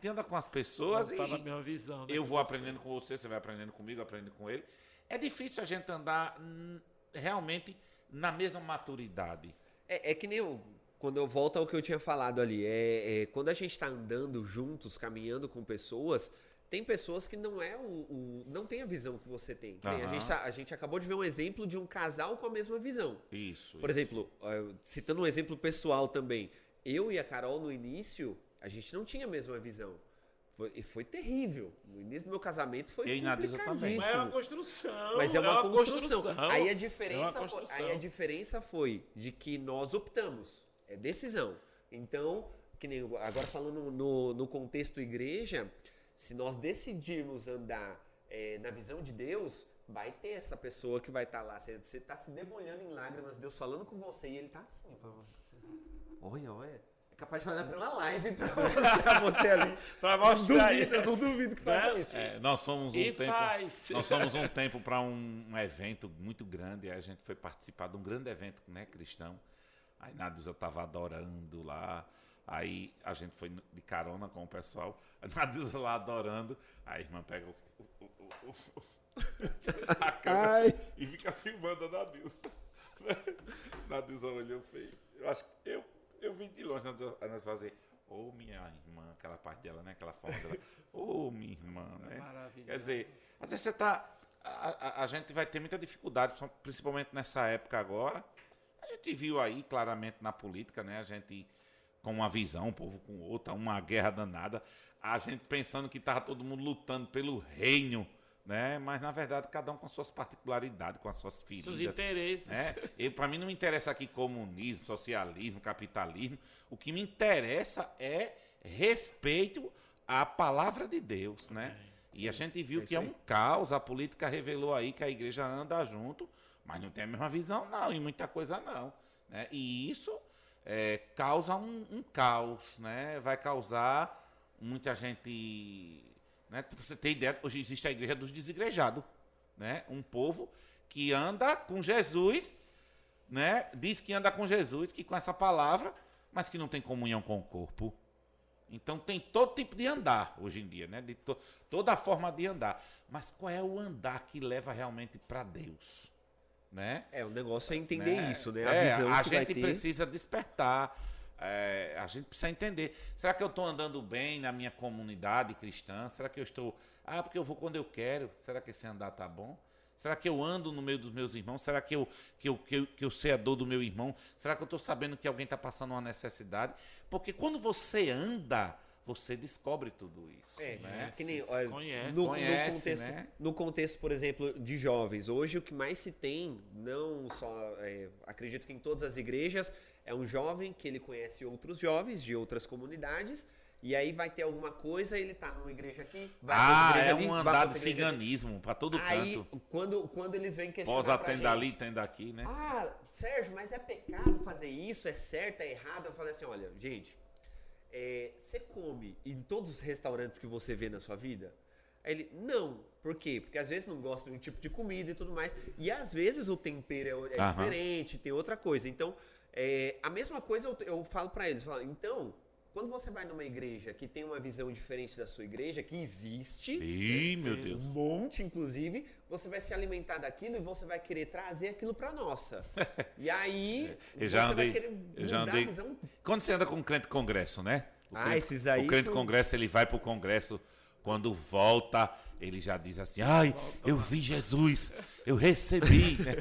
anda com as pessoas tá na mesma visão, né, eu vou aprendendo com você vai aprendendo comigo, aprendendo com ele. É difícil a gente andar realmente na mesma maturidade. É que nem quando eu volto ao que eu tinha falado ali, quando a gente está andando juntos, caminhando com pessoas, tem pessoas que não não tem a visão que você tem. Que nem a gente acabou de ver um exemplo de um casal com a mesma visão. Por exemplo, citando um exemplo pessoal também, eu e a Carol no início, a gente não tinha a mesma visão. Foi terrível. No início do meu casamento foi Eu e Nadisa também. complicadíssimo. Mas é uma construção. Mas é uma construção. Aí a É uma diferença foi de que nós optamos. É decisão. Então, que nem agora falando no contexto igreja, se nós decidirmos andar na visão de Deus, vai ter essa pessoa que vai estar lá. Você está se debulhando em lágrimas, Deus falando com você e ele está assim. Olha. É capaz de olhar pela live pra você ali. Pra mostrar. Eu não duvido que faça isso. Nós somos Nós somos um tempo para um evento muito grande. Aí a gente foi participar de um grande evento, né, cristão. Aí Nadisa estava adorando lá. Aí a gente foi de carona com o pessoal. A Nadisa lá adorando. Aí a irmã pega a câmera e fica filmando a Nadisa. Nadisa olhou feio. Eu acho que eu vim de longe a nós fazer. Minha irmã, aquela parte dela, né? Aquela forma dela. Minha irmã, né? Maravilhoso. Quer dizer, às vezes você tá. A gente vai ter muita dificuldade, principalmente nessa época agora. A gente viu aí claramente na política, né? A gente com uma visão, o povo com outra, uma guerra danada. A gente pensando que estava todo mundo lutando pelo reino, né? Mas na verdade cada um com suas particularidades, com as suas feridas, seus interesses. né? Para mim não me interessa aqui comunismo, socialismo, capitalismo. O que me interessa é respeito à palavra de Deus, né? E a gente viu que é um caos. A política revelou aí que a igreja anda junto, mas não tem a mesma visão não, e muita coisa não, né? E isso causa um caos, né? Vai causar muita gente, né? Pra você ter ideia, hoje existe a igreja dos desigrejados, né? Um povo que anda com Jesus, né? Diz que anda com Jesus, que com essa palavra, mas que não tem comunhão com o corpo. Então tem todo tipo de andar hoje em dia, né? Toda a forma de andar. Mas qual é o andar que leva realmente para Deus, né? O negócio é entender isso, né? A gente precisa despertar. A gente precisa entender. Será que eu estou andando bem na minha comunidade cristã? Será que eu estou... porque eu vou quando eu quero. Será que esse andar tá bom? Será que eu ando no meio dos meus irmãos? Será que eu sei a dor do meu irmão? Será que eu estou sabendo que alguém está passando uma necessidade? Porque quando você anda, você descobre tudo isso. Né? Que nem, Conhece. No contexto, por exemplo, de jovens. Hoje o que mais se tem, não só... acredito que em todas as igrejas, é um jovem que ele conhece outros jovens de outras comunidades. E aí vai ter alguma coisa, ele tá numa igreja aqui, vai pra outra igreja ali, um andar de ciganismo para todo aí, canto. Quando eles vêm questionar Posa pra tem gente, dali, tem daqui, né? Sérgio, mas é pecado fazer isso? É certo, é errado? Eu falei assim, olha, gente, você come em todos os restaurantes que você vê na sua vida? Aí ele, não. Por quê? Porque às vezes não gosta de um tipo de comida e tudo mais. E às vezes o tempero é diferente, tem outra coisa. Então, a mesma coisa eu falo pra eles. Então... Quando você vai numa igreja que tem uma visão diferente da sua igreja, que existe, meu Deus, um monte inclusive, você vai se alimentar daquilo e você vai querer trazer aquilo pra nossa. E aí, vai querer mudar a visão. Quando você anda com um crente congresso, né? Esses aí... O crente congresso, ele vai pro congresso, quando volta, ele já diz assim, eu vi Jesus, eu recebi, né?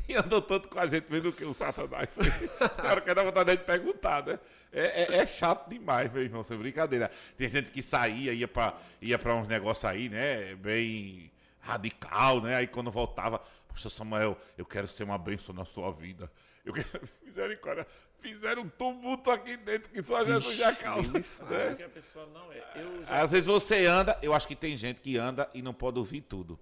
E andou tanto com a gente vendo o que o Satanás fez. Na hora que dá vontade de perguntar, né? É chato demais, meu irmão, sem brincadeira. Tem gente que saía, ia pra uns negócios aí, né? Bem radical, né? Aí quando voltava, pastor Samuel, eu quero ser uma bênção na sua vida. Misericórdia. Fizeram um tumulto aqui dentro que só Jesus já causa. Né? Que a pessoa não Às vezes você anda, eu acho que tem gente que anda e não pode ouvir tudo.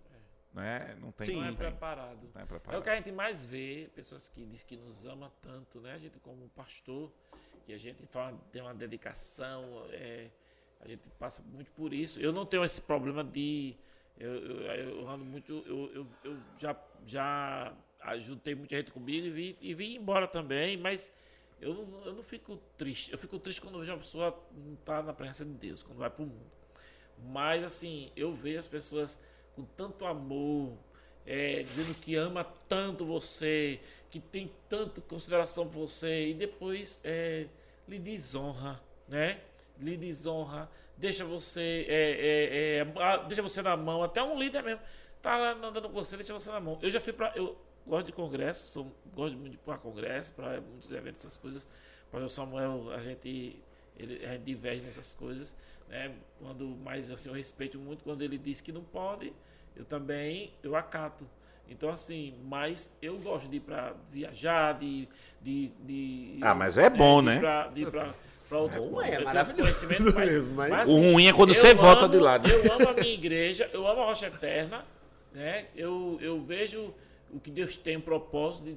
Né? Não é preparado. É o que a gente mais vê, pessoas que dizem que nos ama tanto, né? A gente como pastor, que a gente tem uma dedicação, a gente passa muito por isso. Eu não tenho esse problema de... Eu ando muito... Eu já juntei muita gente comigo e vim embora também, mas eu não fico triste. Eu fico triste quando vejo uma pessoa não estar na presença de Deus, quando vai para o mundo. Mas, assim, eu vejo as pessoas com tanto amor, dizendo que ama tanto você, que tem tanta consideração por você, e depois lhe desonra, né? Lhe desonra, deixa você na mão, até um líder mesmo, tá lá andando com você, deixa você na mão. Eu já fui eu gosto de congresso, gosto muito de ir para congresso, para muitos eventos, essas coisas. Para o Samuel, a gente diverge nessas coisas. né? Mas assim, eu respeito muito quando ele diz que não pode, eu acato. Então, assim, mas eu gosto de ir para viajar, mas é bom, né? De ir para outros Bom, é eu tenho maravilhoso conhecimento, mas O ruim é quando você volta de lá, né? Eu amo a minha igreja, eu amo a Rocha Eterna, né? Eu vejo o que Deus tem, o propósito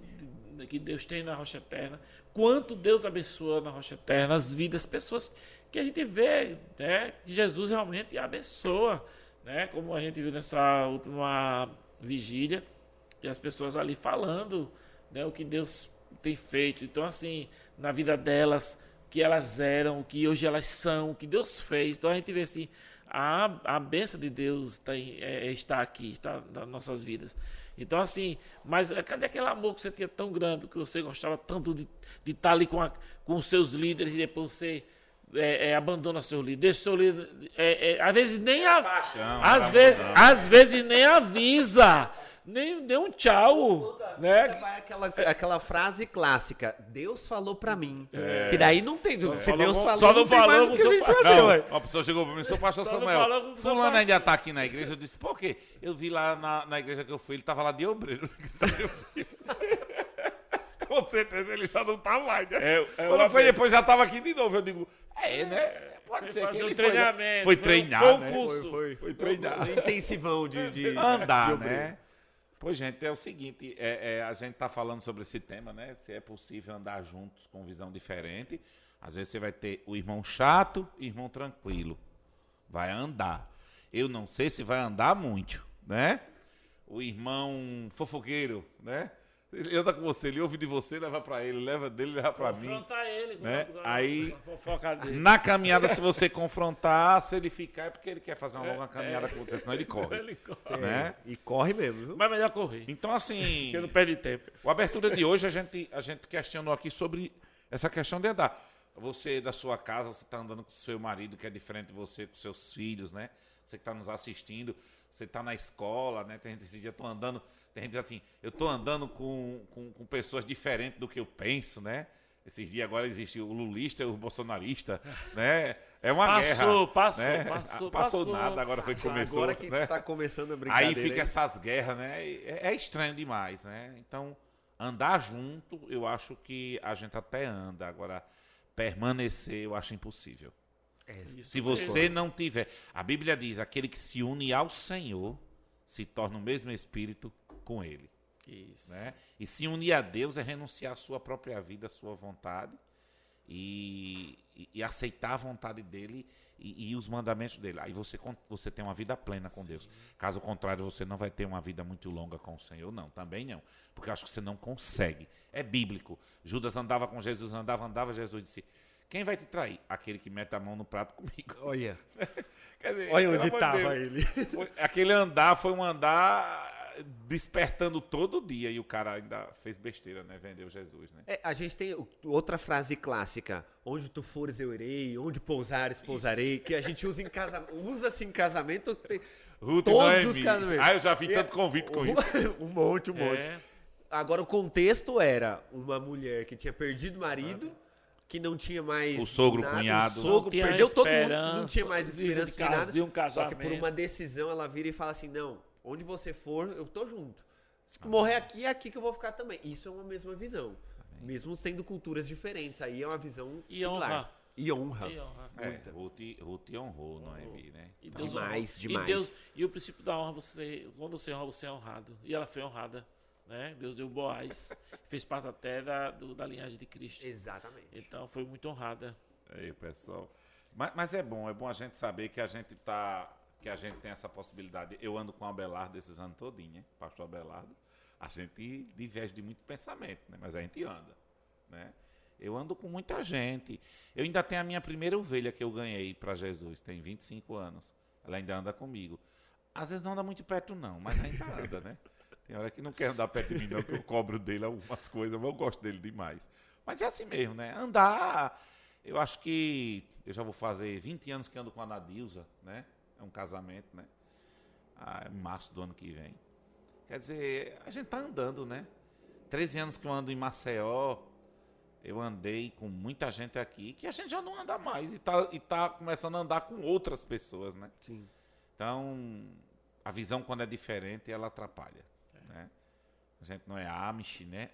que Deus tem na Rocha Eterna, quanto Deus abençoa na Rocha Eterna, as vidas, pessoas que a gente vê, né? Que Jesus realmente abençoa, né? Como a gente viu nessa última vigília, e as pessoas ali falando, né? O que Deus tem feito. Então, assim, na vida delas, o que elas eram, o que hoje elas são, o que Deus fez. Então, a gente vê assim, a bênção de Deus está aqui, está nas nossas vidas. Então, assim, mas cadê aquele amor que você tinha tão grande, que você gostava tanto de estar ali com os seus líderes e depois você abandona seu líder, deixa seu líder, às vezes nem às vezes nem avisa, nem deu um tchau, né? Vai aquela frase clássica, Deus falou pra mim. Que daí não tem, se Deus falou, só não tem mais falou o que a com gente seu fazer, Não, ué. uma pessoa chegou para mim, sou pastor Só não Samuel. falou com o Fulano pastor. ainda tá aqui na igreja. Eu disse, por quê? Eu vi lá na igreja que eu fui, ele tava lá de obreiro. Com certeza ele já não tá mais, né? Quando foi depois, já tava aqui de novo. Eu digo, né? Pode ser que fazer ele um treinamento, foi treinar, foi um né? curso. Foi treinar. Um intensivão de Andar, de obreiro. né? Pois, gente, é o seguinte, a gente tá falando sobre esse tema, né? Se é possível andar juntos com visão diferente. Às vezes você vai ter o irmão chato e o irmão tranquilo. Vai andar. Eu não sei se vai andar muito, né? O irmão fofoqueiro, né? Ele anda com você, ele ouve de você, leva pra ele, leva dele, leva pra mim. Confronta ele, né? com Aí, a fofoca dele. na caminhada, se você confrontar, se ele ficar, é porque ele quer fazer uma longa caminhada com você, senão ele corre. Ele corre. Né? E corre mesmo, viu? Mas melhor correr, Então, assim, porque não perde tempo. a abertura de hoje, a gente questionou aqui sobre essa questão de andar. Você, da sua casa, você está andando com o seu marido, que é diferente de você, com seus filhos, né? Você que está nos assistindo, você está na escola, né? Tem gente esse dia, eu tô andando, tem gente que diz assim, eu estou andando com pessoas diferentes do que eu penso, né? Esses dias agora existe o lulista e o bolsonarista, né? É uma guerra. Né? Passou nada, agora foi que começou. Agora que né? tá começando a brincadeira. Aí fica essas guerras, né? É estranho demais, né? Então, andar junto, eu acho que a gente até anda. Agora, permanecer, eu acho impossível. Se você não tiver... A Bíblia diz, aquele que se une ao Senhor, se torna o mesmo espírito com ele. Isso. Né? E se unir a Deus é renunciar à sua própria vida, à sua vontade e aceitar a vontade dele e os mandamentos dele. Aí você tem uma vida plena com Deus. Caso contrário, você não vai ter uma vida muito longa com o Senhor, não. Também não. Porque eu acho que você não consegue. É bíblico. Judas andava com Jesus, andava, Jesus disse, quem vai te trair? Aquele que mete a mão no prato comigo. Olha. Quer dizer, Olha onde pelo amor de estava Deus, ele. aquele andar foi um andar despertando todo dia e o cara ainda fez besteira, né? Vendeu Jesus, né? A gente tem outra frase clássica, onde tu fores eu irei, onde pousares pousarei, que a gente usa usa-se em casamento, Ruth todos os Noemi. casamentos. Eu já vi tanto convite com isso. Um monte. É. Agora o contexto era uma mulher que tinha perdido o marido, que não tinha mais O sogro, nada, cunhado. o sogro Tinha perdeu todo mundo, esperança, não tinha mais esperança de nada. de um Só que casamento. por uma decisão ela vira e fala assim, não, onde você for, eu tô junto. Se morrer aqui, é aqui que eu vou ficar também. Isso é uma mesma visão. Mesmo tendo culturas diferentes, aí é uma visão E similar. honra. E honra. E honra. Ruth honrou Noemi, né? E Então, Deus Demais, honra. demais. E o princípio da honra, quando você honra, você é honrado. E ela foi honrada. Né? Deus deu Boaz. Fez parte até da linhagem de Cristo. Exatamente. Então foi muito honrada. aí, pessoal. Mas é bom a gente saber que a gente tem essa possibilidade. Eu ando com o Abelardo esses anos todinho, né? Pastor Abelardo. A gente diverge de muito pensamento, né? Mas a gente anda, né? Eu ando com muita gente. Eu ainda tenho a minha primeira ovelha que eu ganhei para Jesus, tem 25 anos. Ela ainda anda comigo. Às vezes não anda muito perto não, mas ainda anda, né? Tem hora que não quer andar perto de mim não, que eu cobro dele algumas coisas, mas eu gosto dele demais. Mas é assim mesmo, né? Andar, eu acho que eu já vou fazer 20 anos que ando com a Nadilza, né? É um casamento, né? Em março do ano que vem. Quer dizer, a gente tá andando, né? 13 anos que eu ando em Maceió, eu andei com muita gente aqui que a gente já não anda mais e tá começando a andar com outras pessoas, né? Sim. Então, a visão quando é diferente, ela atrapalha, né? A gente não é Amish, né?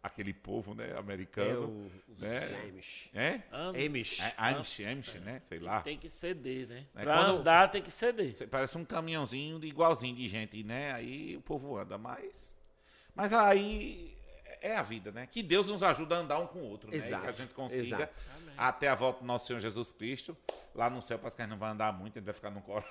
Aquele povo, né? Americano. né? Amish. É? Amish. Amish, né? Sei lá. Tem que ceder, né? É, Pra quando- andar tem que ceder. Parece um caminhãozinho igualzinho de gente, né? Aí o povo anda, mas aí é a vida, né? Que Deus nos ajuda a andar um com o outro, né? Exato, E que a gente consiga, exato. Amém. até a volta do nosso Senhor Jesus Cristo, lá no céu, parece que a gente não vai andar muito, a gente vai ficar num coral.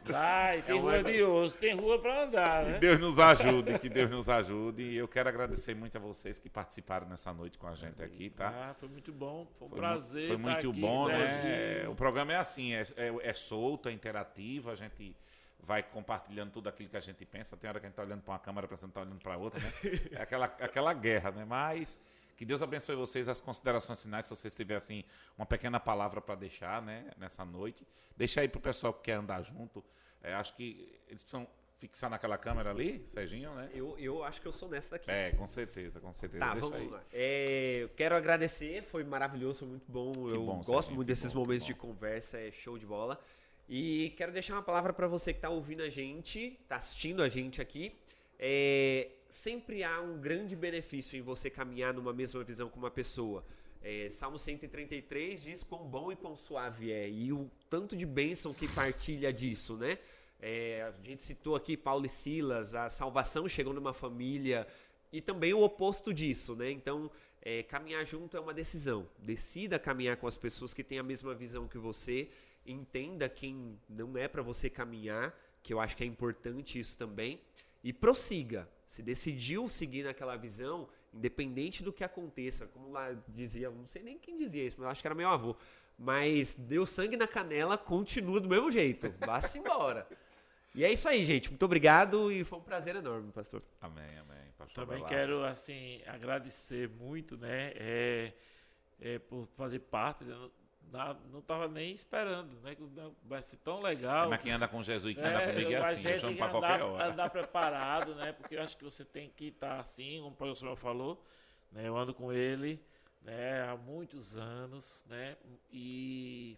Vai, tem rua de osso, tem rua pra andar, né? Que Deus nos ajude. E eu quero agradecer muito a vocês que participaram nessa noite com a gente aqui, tá? Ah, foi muito bom, foi um Foi prazer. Foi muito estar aqui, bom, né? Serginho. O programa é assim, é solto, é interativo, a gente vai compartilhando tudo aquilo que a gente pensa. Tem hora que a gente está olhando para uma câmera, pensando que está olhando para outra, né? É aquela guerra, né? Mas que Deus abençoe vocês, as considerações finais, se vocês tiverem assim, uma pequena palavra para deixar, né? Nessa noite. Deixa aí pro pessoal que quer andar junto. Acho que eles precisam fixar naquela câmera ali, Serginho, né? Eu acho que eu sou nessa daqui. Com certeza. Tá, Deixa vamos aí. lá. Eu quero agradecer, foi maravilhoso, foi muito bom. Eu bom, gosto Serginho, muito que desses bom, que momentos bom. de conversa, é show de bola. E quero deixar uma palavra para você que tá ouvindo a gente, tá assistindo a gente aqui. Sempre há um grande benefício em você caminhar numa mesma visão com uma pessoa. Salmo 133 diz quão bom e quão suave é, e o tanto de bênção que partilha disso, né? A gente citou aqui Paulo e Silas, a salvação chegou numa família, e também o oposto disso, né? Então, caminhar junto é uma decisão. Decida caminhar com as pessoas que têm a mesma visão que você, entenda quem não é para você caminhar, que eu acho que é importante isso também, e prossiga. Se decidiu seguir naquela visão, independente do que aconteça, como lá dizia, não sei nem quem dizia isso, mas eu acho que era meu avô, mas deu sangue na canela, continua do mesmo jeito, vá-se embora. E é isso aí, gente. Muito obrigado e foi um prazer enorme, pastor. Amém. Pastor Também Abelardo. quero, assim, agradecer muito, né? Por fazer parte. Não estava nem esperando, né? Mas foi tão legal. Mas quem anda com Jesus e quem anda comigo é a assim, eu gente chamo tem pra que qualquer hora. andar preparado, né? Porque eu acho que você tem que estar assim, como o professor falou, né? Eu ando com ele, né? Há muitos anos, né? E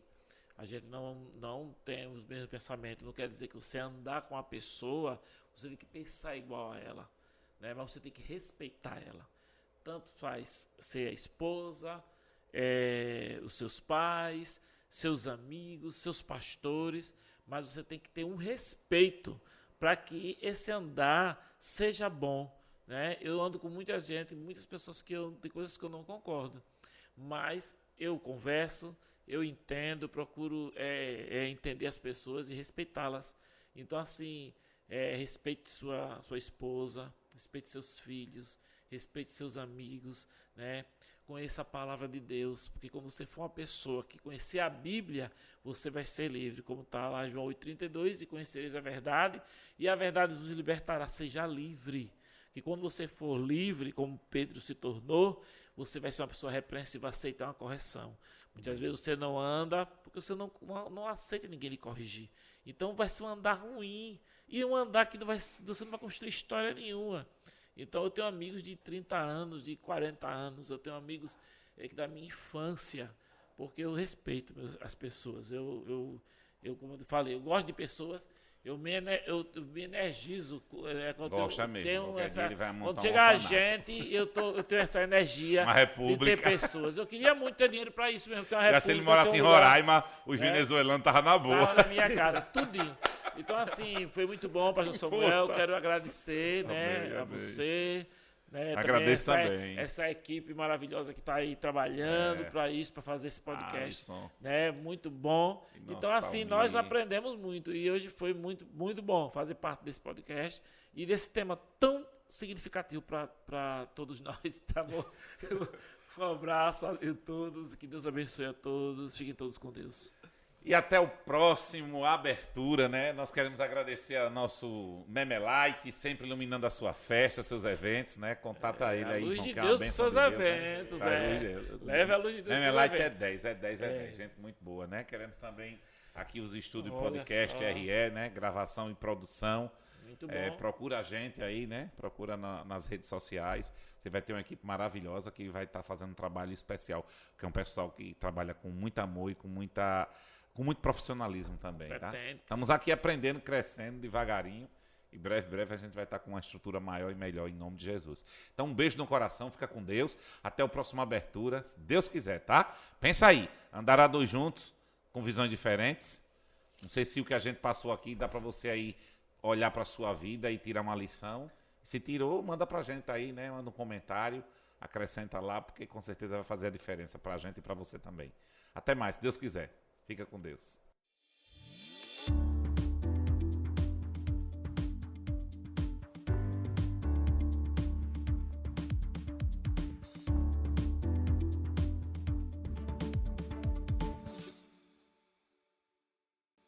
a gente não tem os mesmos pensamentos. Não quer dizer que você andar com a pessoa, você tem que pensar igual a ela, né? Mas você tem que respeitar ela. Tanto faz ser a esposa, os seus pais, seus amigos, seus pastores, mas você tem que ter um respeito para que esse andar seja bom, né? Eu ando com muita gente, muitas pessoas tem coisas que eu não concordo, mas eu converso, eu entendo, procuro entender as pessoas e respeitá-las. Então, assim, respeite sua esposa, respeite seus filhos, respeite seus amigos, né? Conheça a palavra de Deus, porque quando você for uma pessoa que conhecer a Bíblia, você vai ser livre, como está lá em João 8,32, e conhecereis a verdade, e a verdade vos libertará, seja livre. Que quando você for livre, como Pedro se tornou, você vai ser uma pessoa repreensiva, aceitar uma correção. Muitas vezes você não anda, porque você não aceita ninguém lhe corrigir. Então vai ser um andar ruim, e um andar que você não vai construir história nenhuma. Então eu tenho amigos de 30 anos, de 40 anos, eu tenho amigos da minha infância, porque eu respeito as pessoas. Eu como eu falei, eu gosto de pessoas, eu me energizo. Quando Gosta mesmo, qualquer dia ele vai montar quando um chegar a orfanato. gente, eu tenho essa energia Uma república. de ter pessoas. Eu queria muito ter dinheiro para isso mesmo, ter uma Já se república. ele morasse ter em um lugar. Roraima, os venezuelanos estavam na boa. Tava na minha casa, tudinho. Então, assim, foi muito bom, pastor Samuel. Quero agradecer, né, Amém, a amém. você. Né, Agradeço também. Essa equipe maravilhosa que está aí trabalhando para isso, para fazer esse podcast. Alisson. Né, muito bom. E nosso Então, assim, Talmir. nós aprendemos muito. E hoje foi muito, muito bom fazer parte desse podcast e desse tema tão significativo para todos nós. Tá bom? Um abraço a todos. Que Deus abençoe a todos. Fiquem todos com Deus. E até o próximo abertura, né? Nós queremos agradecer ao nosso Memelite, sempre iluminando a sua festa, seus eventos, né? Contata ele aí. A luz irmão, de que é uma Deus para bênção seus de Deus, eventos, né? Leve a luz de Deus para seus Memelite eventos. 10, 10. Gente muito boa, né? Queremos também aqui os estúdios Olha podcast só. RE, né? Gravação e produção. Muito bom. Procura a gente aí, né? Procura nas redes sociais. Você vai ter uma equipe maravilhosa que vai estar fazendo um trabalho especial, que é um pessoal que trabalha com muito amor e com muito profissionalismo também, tá? Competentes. Estamos aqui aprendendo, crescendo devagarinho. E breve a gente vai estar com uma estrutura maior e melhor em nome de Jesus. Então um beijo no coração, fica com Deus. Até o próximo abertura, se Deus quiser, tá? Pensa aí, andar a dois juntos, com visões diferentes. Não sei se o que a gente passou aqui dá para você aí olhar para a sua vida e tirar uma lição. Se tirou, manda para a gente aí, né? Manda um comentário, acrescenta lá, porque com certeza vai fazer a diferença para a gente e para você também. Até mais, se Deus quiser. Fica com Deus.